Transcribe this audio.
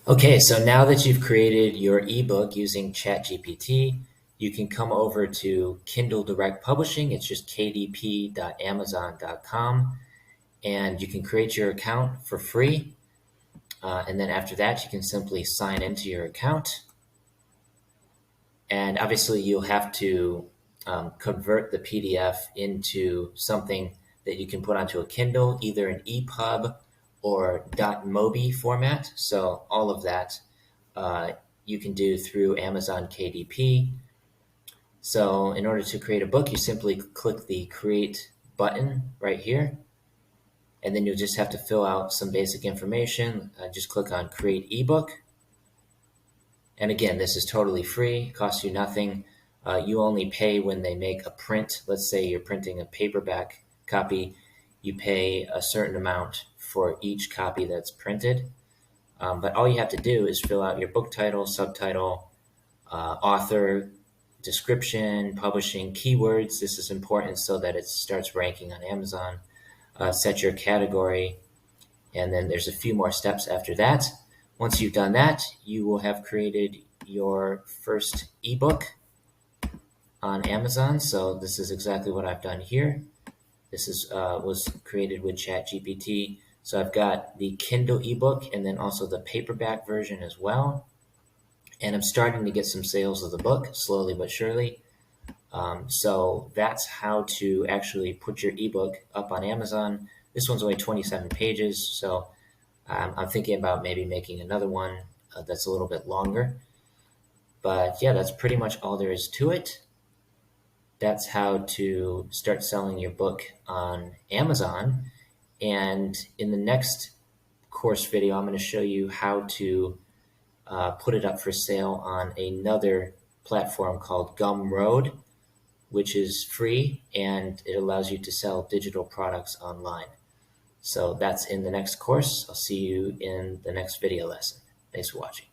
Okay, so now that you've created your ebook using ChatGPT, you can come over to Kindle Direct Publishing. It's just kdp.amazon.com, and you can create your account for free. And then after that, you can simply sign into your account. And obviously, you'll have to convert the PDF into something that you can put onto a Kindle, either an EPUB or .mobi format. So all of that you can do through Amazon KDP. So in order to create a book, you simply click the Create button right here, and then you'll just have to fill out some basic information. Just click on Create ebook. And again, this is totally free, costs you nothing. You only pay when they make a print. Let's say you're printing a paperback copy, you pay a certain amount for each copy that's printed. But all you have to do is fill out your book title, subtitle, author, description, publishing, keywords. This is important so that it starts ranking on Amazon. Set your category, and then there's a few more steps after that. Once you've done that, you will have created your first ebook on Amazon. So this is exactly what I've done here. This was created with ChatGPT. So I've got the Kindle ebook and then also the paperback version as well. And I'm starting to get some sales of the book slowly but surely. So that's how to actually put your ebook up on Amazon. This one's only 27 pages, so I'm thinking about maybe making another one that's a little bit longer. But yeah, that's pretty much all there is to it. That's how to start selling your book on Amazon. And in the next course video, I'm going to show you how to put it up for sale on another platform called Gumroad, which is free and it allows you to sell digital products online. So that's in the next course. I'll see you in the next video lesson. Thanks for watching.